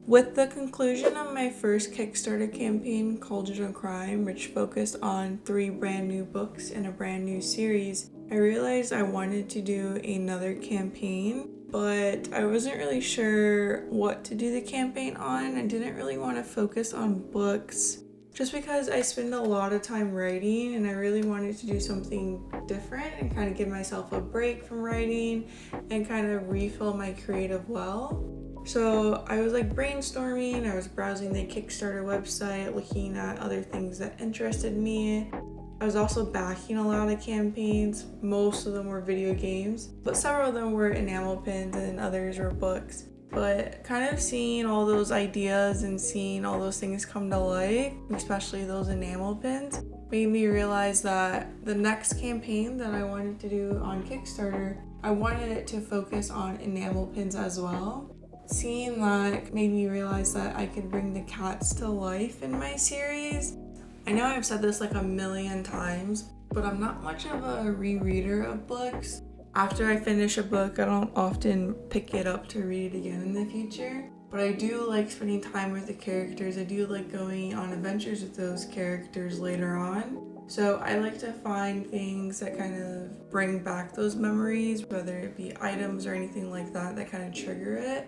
With the conclusion of my first Kickstarter campaign, Cauldron of Crime, which focused on 3 brand new books in a brand new series, I realized I wanted to do another campaign, but I wasn't really sure what to do the campaign on. I didn't really want to focus on books just because I spend a lot of time writing and I really wanted to do something different and kind of give myself a break from writing and kind of refill my creative well. So I was like brainstorming, I was browsing the Kickstarter website, looking at other things that interested me. I was also backing a lot of campaigns. Most of them were video games, but several of them were enamel pins and others were books. But kind of seeing all those ideas and seeing all those things come to life, especially those enamel pins, made me realize that the next campaign that I wanted to do on Kickstarter, I wanted it to focus on enamel pins as well. Seeing that made me realize that I could bring the cats to life in my series. I know I've said this like a million times, but I'm not much of a rereader of books. After I finish a book, I don't often pick it up to read it again in the future. But I do like spending time with the characters. I do like going on adventures with those characters later on. So I like to find things that kind of bring back those memories, whether it be items or anything like that kind of trigger it.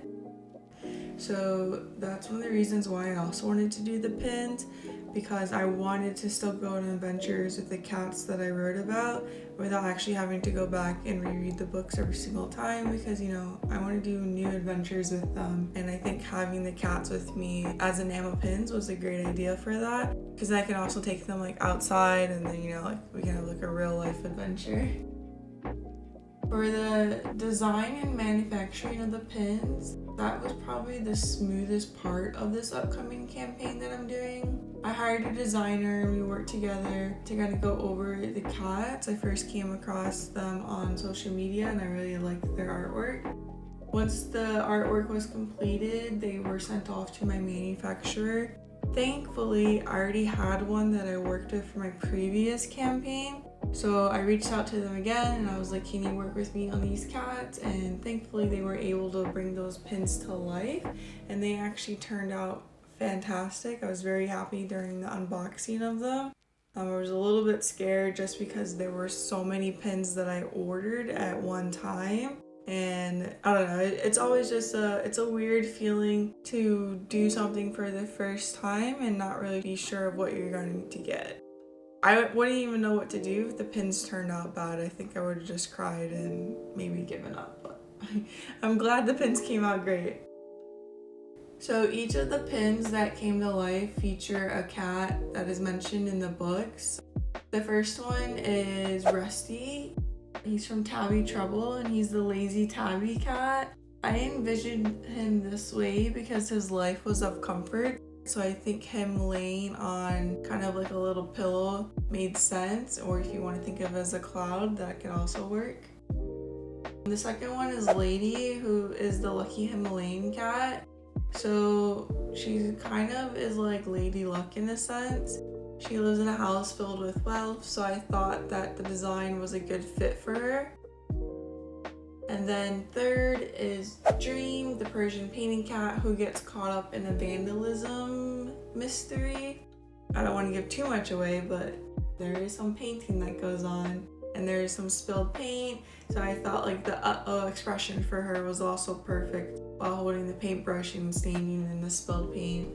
So that's one of the reasons why I also wanted to do the pins, because I wanted to still go on adventures with the cats that I wrote about without actually having to go back and reread the books every single time, because I want to do new adventures with them, and I think having the cats with me as enamel pins was a great idea for that, because I can also take them like outside and then we can have like a real life adventure. For the design and manufacturing of the pins, that was probably the smoothest part of this upcoming campaign that I'm doing. I hired a designer and we worked together to kind of go over the cats. I first came across them on social media and I really liked their artwork. Once the artwork was completed, they were sent off to my manufacturer. Thankfully, I already had one that I worked with for my previous campaign. So I reached out to them again and I was like, can you work with me on these cats? And thankfully they were able to bring those pins to life and they actually turned out fantastic. I was very happy during the unboxing of them. I was a little bit scared just because there were so many pins that I ordered at one time. And I don't know, it's always just it's a weird feeling to do something for the first time and not really be sure of what you're going to get. I wouldn't even know what to do if the pins turned out bad. I think I would have just cried and maybe given up, but I'm glad the pins came out great. So each of the pins that came to life feature a cat that is mentioned in the books. The first one is Rusty. He's from Tabby Trouble and he's the lazy tabby cat. I envisioned him this way because his life was of comfort. So I think him laying on kind of like a little pillow made sense, or if you want to think of it as a cloud, that could also work. The second one is Lady, who is the lucky Himalayan cat. So she kind of is like Lady Luck in a sense. She lives in a house filled with wealth, so I thought that the design was a good fit for her. And then third is Dream, the Persian painting cat who gets caught up in a vandalism mystery. I don't want to give too much away, but there is some painting that goes on and there is some spilled paint. So I thought like the uh-oh expression for her was also perfect while holding the paintbrush and staining in the spilled paint.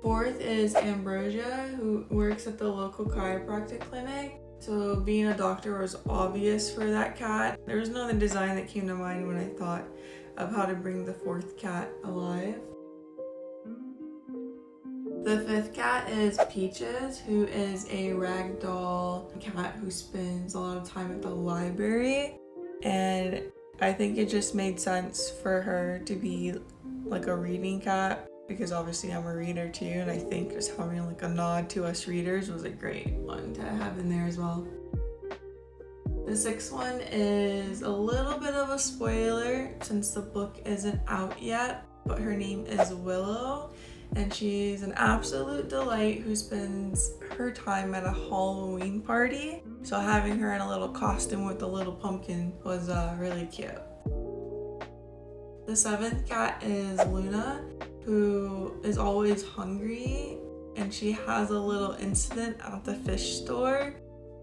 Fourth is Ambrosia, who works at the local chiropractic clinic. So being a doctor was obvious for that cat. There was no other design that came to mind when I thought of how to bring the fourth cat alive. The fifth cat is Peaches, who is a ragdoll cat who spends a lot of time at the library. And I think it just made sense for her to be like a reading cat, because obviously I'm a reader too, and I think just having like a nod to us readers was a great one to have in there as well. The sixth one is a little bit of a spoiler since the book isn't out yet, but her name is Willow, and she's an absolute delight who spends her time at a Halloween party. So having her in a little costume with a little pumpkin was really cute. The 7th cat is Luna, who is always hungry, and she has a little incident at the fish store.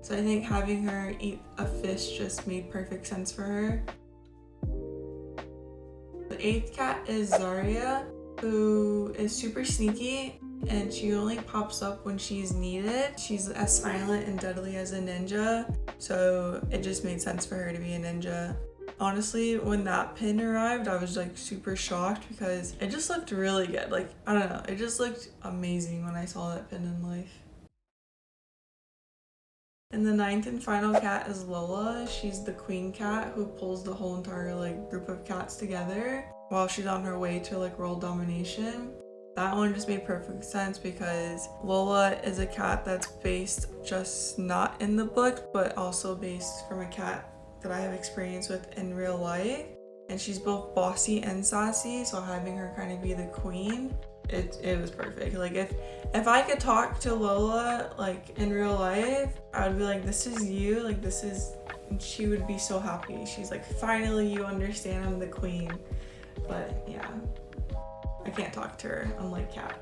So I think having her eat a fish just made perfect sense for her. The 8th cat is Zarya, who is super sneaky, and she only pops up when she's needed. She's as silent and deadly as a ninja, so it just made sense for her to be a ninja. Honestly, when that pin arrived, I was like super shocked because it just looked really good. Like, I don't know, it just looked amazing when I saw that pin in life. And the 9th and final cat is Lola. She's the queen cat who pulls the whole entire like group of cats together while she's on her way to like world domination. That one just made perfect sense because Lola is a cat that's based just not in the book, but also based from a cat that I have experience with in real life. And she's both bossy and sassy, so having her kind of be the queen, it was perfect. Like if I could talk to Lola like in real life, I would be like, this is you, like this is, and she would be so happy. She's like, finally you understand I'm the queen. But yeah, I can't talk to her, unlike Cat.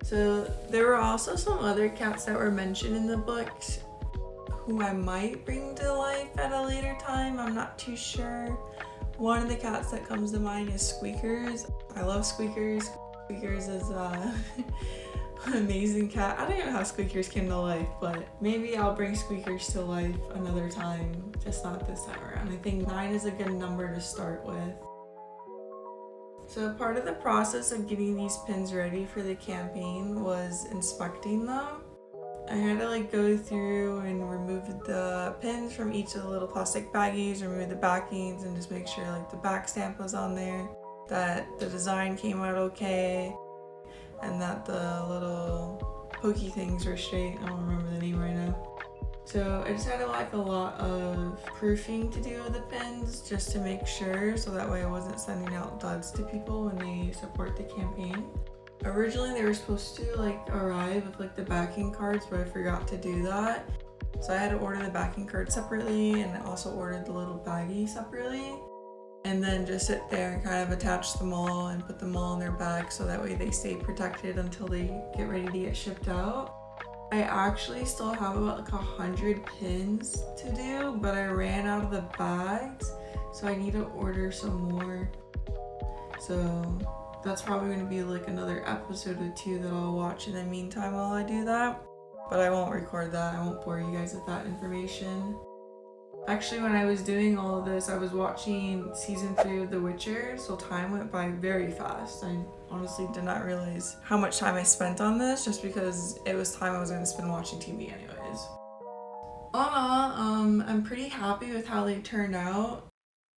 So there were also some other cats that were mentioned in the books who I might bring to life at a later time. I'm not too sure. One of the cats that comes to mind is Squeakers. I love Squeakers. Squeakers is an amazing cat. I don't even know how Squeakers came to life, but maybe I'll bring Squeakers to life another time, just not this time around. I think 9 is a good number to start with. So part of the process of getting these pins ready for the campaign was inspecting them. I had to like go through and remove the pins from each of the little plastic baggies, remove the backings, and just make sure like the back stamp was on there, that the design came out okay, and that the little pokey things were straight. I don't remember the name right now. So I just had to like a lot of proofing to do with the pins just to make sure, so that way I wasn't sending out duds to people when they support the campaign. Originally they were supposed to like arrive with like the backing cards, but I forgot to do that. So I had to order the backing card separately, and I also ordered the little baggie separately. And then just sit there and kind of attach them all and put them all in their bag so that way they stay protected until they get ready to get shipped out. I actually still have about like 100 pins to do, but I ran out of the bags, so I need to order some more. So that's probably going to be like another episode or 2 that I'll watch in the meantime while I do that. But I won't record that. I won't bore you guys with that information. Actually, when I was doing all of this, I was watching season 3 of The Witcher, so time went by very fast. I honestly did not realize how much time I spent on this, just because it was time I was going to spend watching TV anyways. All in all, I'm pretty happy with how they turned out.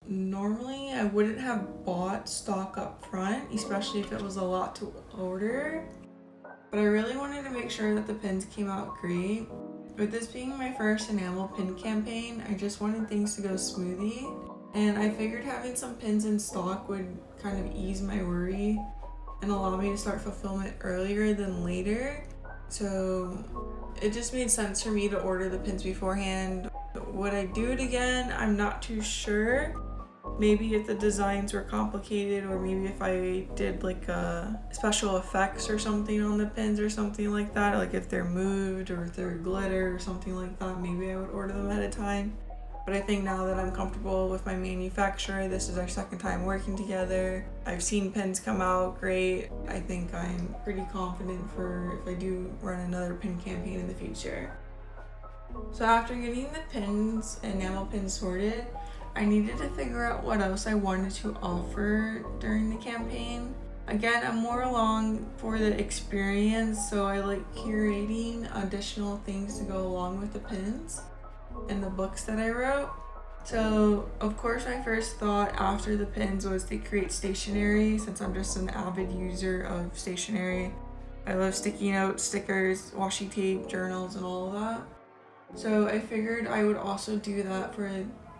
Normally, I wouldn't have bought stock up front, especially if it was a lot to order, but I really wanted to make sure that the pins came out great. With this being my first enamel pin campaign, I just wanted things to go smoothly, and I figured having some pins in stock would kind of ease my worry and allow me to start fulfillment earlier than later. So it just made sense for me to order the pins beforehand. Would I do it again? I'm not too sure. Maybe if the designs were complicated, or maybe if I did like special effects or something on the pins or something like that, like if they're moved or if they're glitter or something like that, maybe I would order them ahead of time. But I think now that I'm comfortable with my manufacturer, this is our second time working together, I've seen pins come out great, I think I'm pretty confident for if I do run another pin campaign in the future. So after getting the pins, enamel pins sorted, I needed to figure out what else I wanted to offer during the campaign. Again, I'm more along for the experience, so I like curating additional things to go along with the pins and the books that I wrote. So, of course, my first thought after the pins was to create stationery, since I'm just an avid user of stationery. I love sticky notes, stickers, washi tape, journals, and all of that. So I figured I would also do that for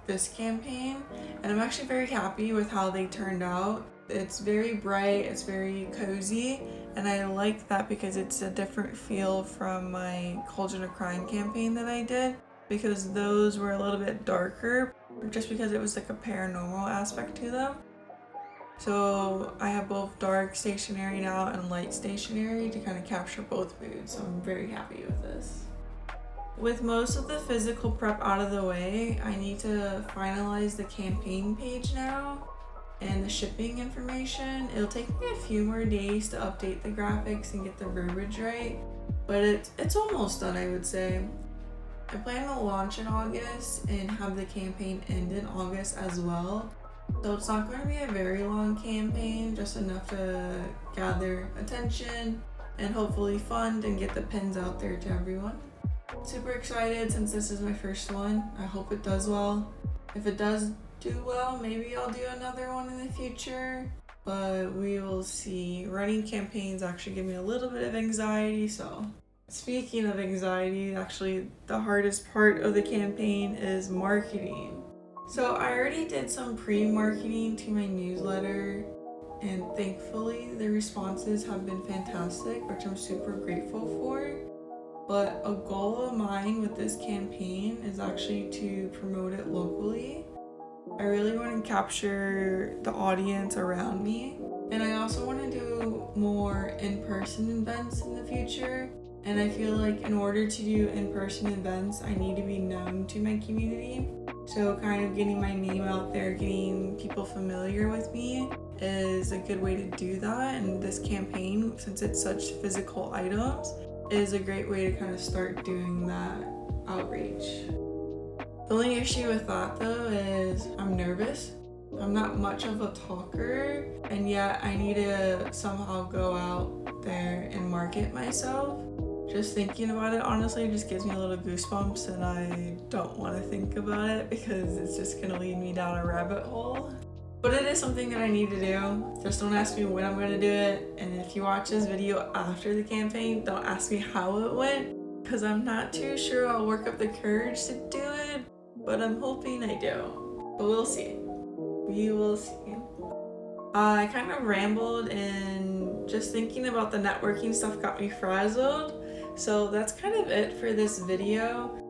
this campaign, and I'm actually very happy with how they turned out. It's very bright, it's very cozy, and I like that because it's a different feel from my Cauldron of Crime campaign that I did, because those were a little bit darker. just because it was like a paranormal aspect to them. So I have both dark stationery now and light stationery to kind of capture both moods. So I'm very happy with this. With most of the physical prep out of the way, I need to finalize the campaign page now and the shipping information. It'll take me a few more days to update the graphics and get the verbiage right, but it's almost done, I would say. I plan to launch in August and have the campaign end in August as well. So it's not going to be a very long campaign, just enough to gather attention and hopefully fund and get the pins out there to everyone. Super excited since this is my first one. I hope it does well. If it does do well, maybe I'll do another one in the future, but we will see. Running campaigns actually give me a little bit of anxiety, so speaking of anxiety, actually the hardest part of the campaign is marketing. So I already did some pre-marketing to my newsletter, and thankfully the responses have been fantastic, which I'm super grateful for. But a goal of mine with this campaign is actually to promote it locally. I really want to capture the audience around me, and I also want to do more in-person events in the future. And I feel like in order to do in-person events, I need to be known to my community. So kind of getting my name out there, getting people familiar with me is a good way to do that. And this campaign, since it's such physical items, is a great way to kind of start doing that outreach. The only issue with that though is I'm nervous. I'm not much of a talker, and yet I need to somehow go out there and market myself. Just thinking about it honestly just gives me a little goosebumps, and I don't want to think about it because it's just going to lead me down a rabbit hole. But it is something that I need to do. Just don't ask me when I'm going to do it, and if you watch this video after the campaign, don't ask me how it went because I'm not too sure I'll work up the courage to do it, but I'm hoping I do. But we'll see. We will see. I kind of rambled, and just thinking about the networking stuff got me frazzled. So that's kind of it for this video.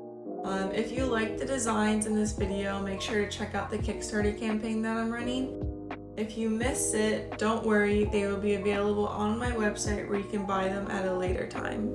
If you like the designs in this video, make sure to check out the Kickstarter campaign that I'm running. If you miss it, don't worry, they will be available on my website where you can buy them at a later time.